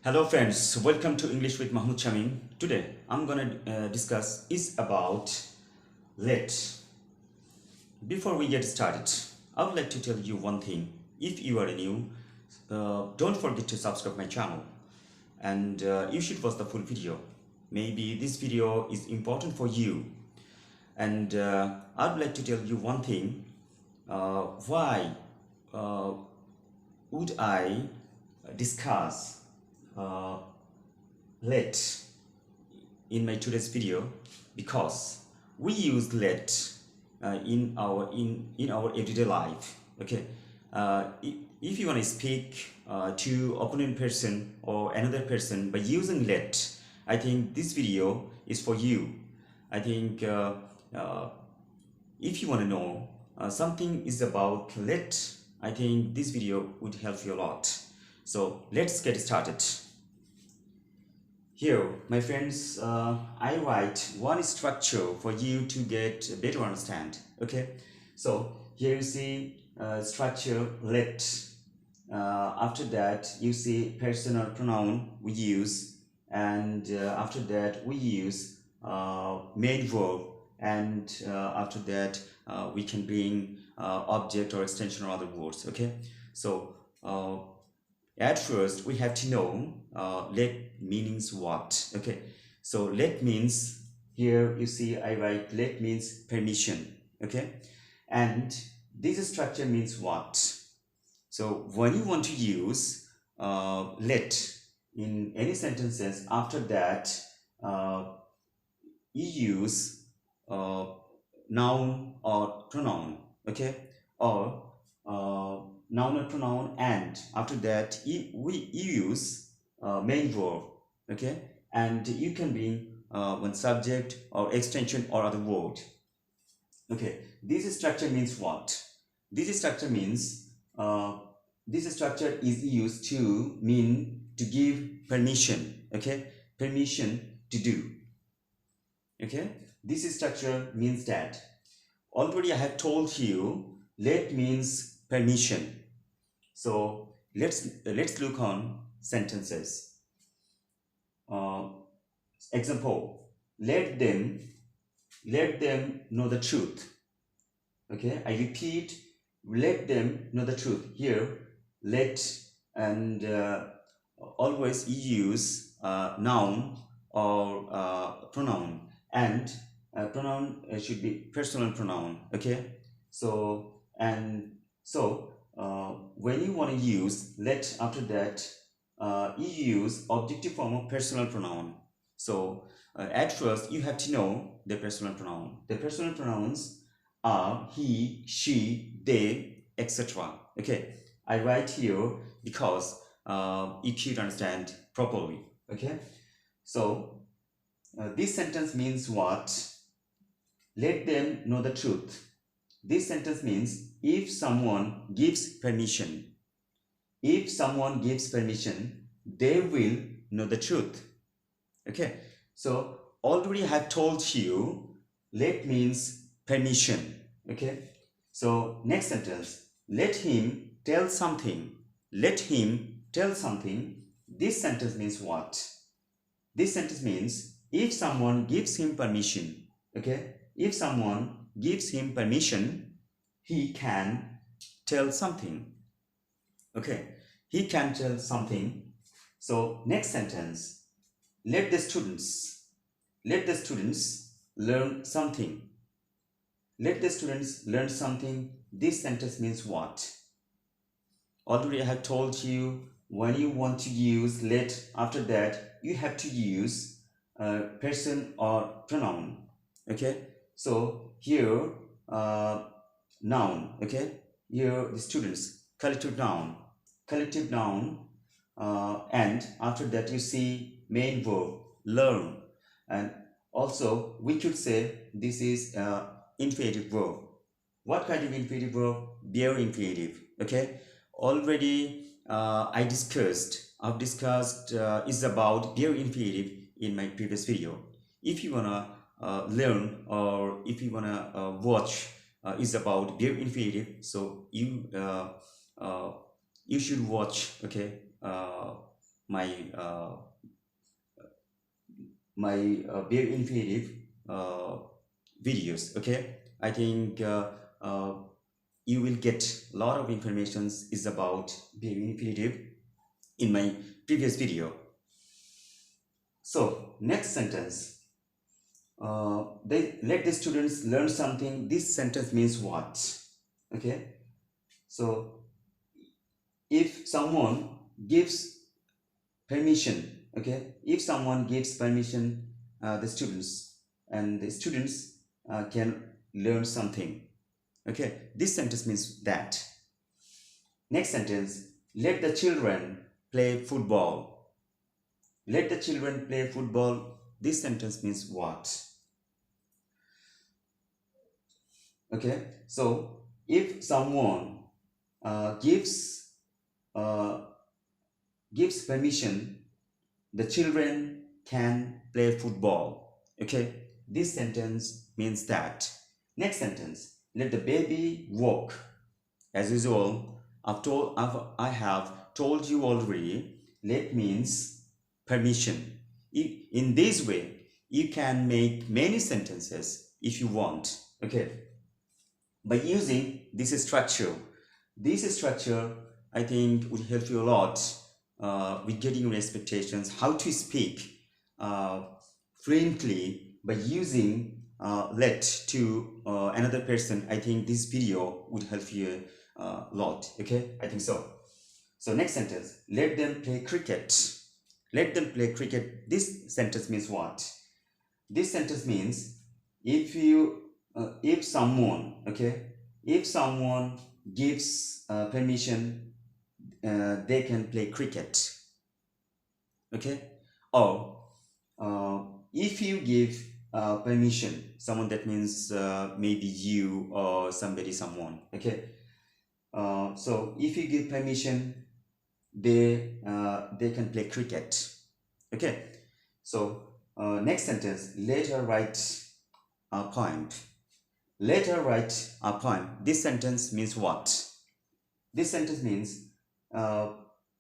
Hello friends, welcome to English with Mahmoud Shamin. Today I'm gonna discuss is about let. Before we get started, I would like to tell you one thing. If you are new, don't forget to subscribe my channel and you should watch the full video. Maybe this video is important for you and I would like to tell you one thing. Why would I discuss uh, let in my today's video? Because we use let in our everyday life. Okay, if you want to speak to opponent person or another person by using let, I think this video is for you. I think uh, if you want to know something is about let, I think this video would help you a lot. So let's get started. Here, my friends, I write one structure for you to get better understand. Okay, so here you see structure let. After that, you see personal pronoun we use, and after that we use main verb, and after that we can bring object or extension or other words. Okay, so at first we have to know let means what. Okay, so let means, here you see I write let means permission. Okay, and this structure means what? So when you want to use let in any sentences, after that uh, you use uh, noun or pronoun. Okay, or noun or pronoun, and after that we use main verb. Okay, and you can bring one subject or extension or other word. Okay, this structure means what? This structure means this structure is used to mean to give permission. Okay, permission to do. Okay, this structure means that already I have told you let means permission. So let's look on sentences. uh, Example, let them know the truth. Okay, I repeat, let them know the truth. Here let, and always use noun or pronoun, and pronoun should be personal pronoun. Okay, so and so when you want to use let, after that you use objective form of personal pronoun. So at first you have to know the personal pronoun. The personal pronouns are he, she, they, etc. Okay, I write here because you should understand properly. Okay, so this sentence means what? Let them know the truth. This sentence means if someone gives permission. If someone gives permission, they will know the truth. Okay, so already I have told you let means permission. Okay, so next sentence, let him tell something. Let him tell something. This sentence means what? This sentence means if someone gives him permission. Okay, if someone gives him permission, he can tell something. Okay, he can tell something. So next sentence, let the students learn something. Let the students learn something. This sentence means what? Already I have told you, when you want to use let, after that you have to use person or pronoun. Okay, so here noun. Okay, here the students, collective noun. And after that you see main verb learn, and also we could say this is infinitive verb. What kind of infinitive verb? Bare infinitive. Okay, already I've discussed is about bare infinitive in my previous video. If you wanna learn, or if you wanna watch is about bare infinitive, so you should watch. Okay, my bare infinitive videos. Okay, I think you will get a lot of informations is about bare infinitive in my previous video. So next sentence, they let the students learn something. This sentence means what? Okay, so if someone gives permission, okay, if someone gives permission the students, and the students can learn something. Okay, this sentence means that. Next sentence, let the children play football. Let the children play football. This sentence means what? Okay, so if someone gives permission, the children can play football. Okay, this sentence means that. Next sentence, let the baby walk. As usual, I have told you already, let means permission. In this way, you can make many sentences if you want. Okay, by using this structure. This structure, I think, would help you a lot with getting your expectations, how to speak fluently by using let to another person. I think this video would help you a lot. Okay, I think so. So next sentence, let them play cricket. Let them play cricket. This sentence means what? This sentence means if someone, okay, if someone gives permission, they can play cricket. Okay, or if you give permission, someone, that means maybe you or somebody, someone. Okay, so if you give permission, they can play cricket. Okay, so next sentence, let her write a poem. Let her write a poem. This sentence means what? This sentence means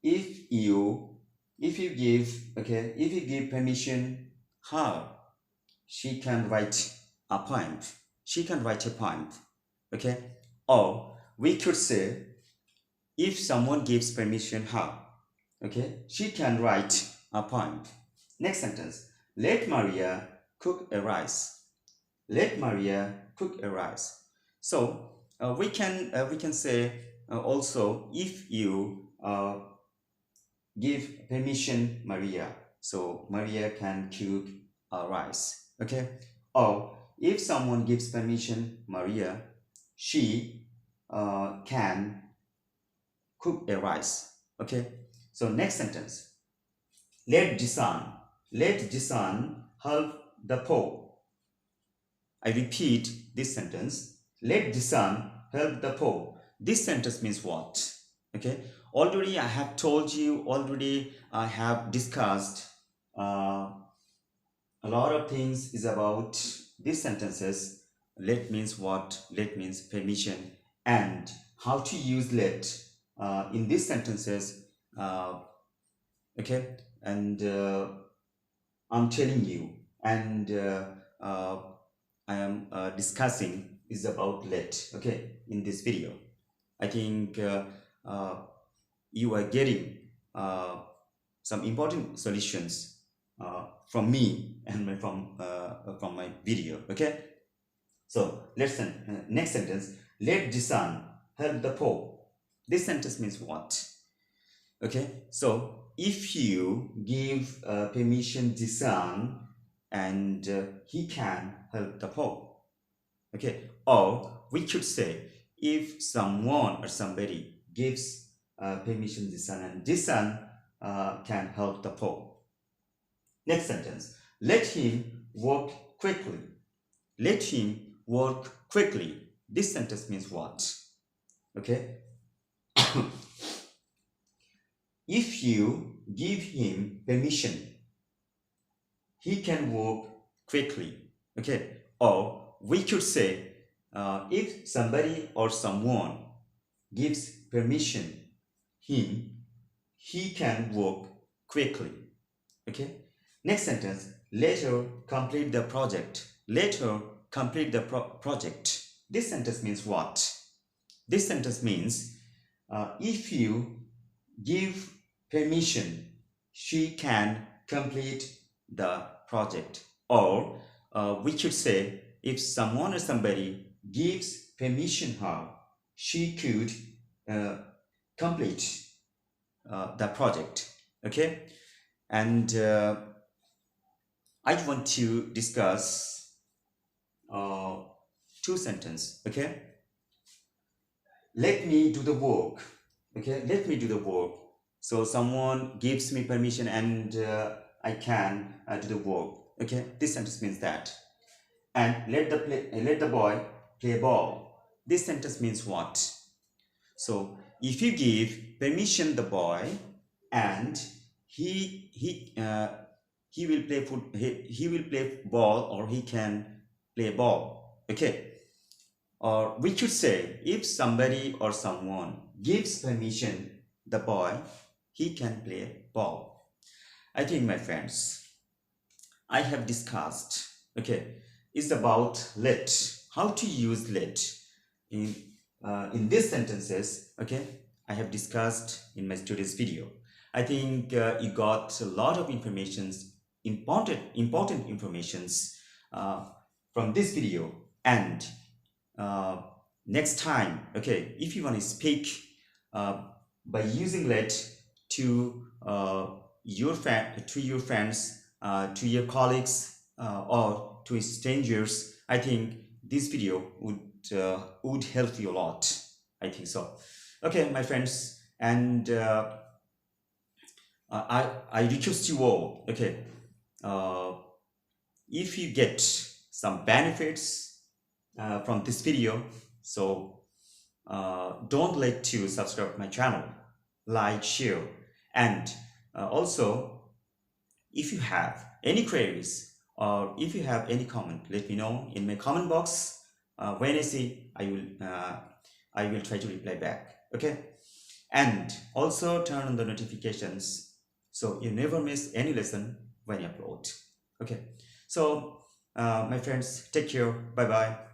if you give permission, her, she can write a poem. She can write a poem. Okay, or we could say, if someone gives permission, her, okay, she can write a poem. Next sentence, let Maria cook a rice. Let Maria cook a rice. So we can say also, if you give permission Maria, so Maria can cook a rice. Okay, or if someone gives permission Maria, she can cook a rice. Okay, so next sentence, let Jisan help the poor. I repeat this sentence, let Jisan help the poor. This sentence means what? Okay, already I have told you, already I have discussed a lot of things is about these sentences. Let means what? Let means permission, and how to use let in these sentences. Okay, and I'm telling you, and I am discussing is about let. Okay, in this video, I think you are getting some important solutions from me and from my video. Okay, so next sentence, let Jisan help the poor. This sentence means what? Okay, so if you give permission Jisan, and he can help the poor. Okay, or we could say, if someone or somebody gives permission Jisan, and Jisan can help the poor. Next sentence, let him work quickly. Let him work quickly. This sentence means what? Okay, if you give him permission, he can work quickly. Okay, or we could say, if somebody or someone gives permission him, he can work quickly. Okay. Next sentence, later complete the project. Later complete the project. This sentence means what? This sentence means if you give permission, she can complete the project. Or we should say, if someone or somebody gives permission her, she could complete the project. Okay. And I want to discuss two sentences. Okay. Let me do the work. Okay, let me do the work. So someone gives me permission and I can do the work. Okay, this sentence means that. And let the boy play ball. This sentence means what? So if you give permission the boy and he will play he will play ball, or he can play ball. Okay. Or we should say, if somebody or someone gives permission the boy, he can play ball. I think, my friends, I have discussed, okay, is about let, how to use let in these sentences. Okay, I have discussed in my today's video. I think you got a lot of informations, important informations from this video. And next time, okay, if you want to speak by using let to your friends, to your colleagues, or to strangers, I think this video would help you a lot. I think so. Okay, my friends, and I request you all. Okay, if you get some benefits from this video, so don't let to subscribe my channel, like, share, and also, if you have any queries or if you have any comment, let me know in my comment box. When I see, I will try to reply back. Okay, and also turn on the notifications so you never miss any lesson when you upload. Okay, so my friends, take care. Bye bye.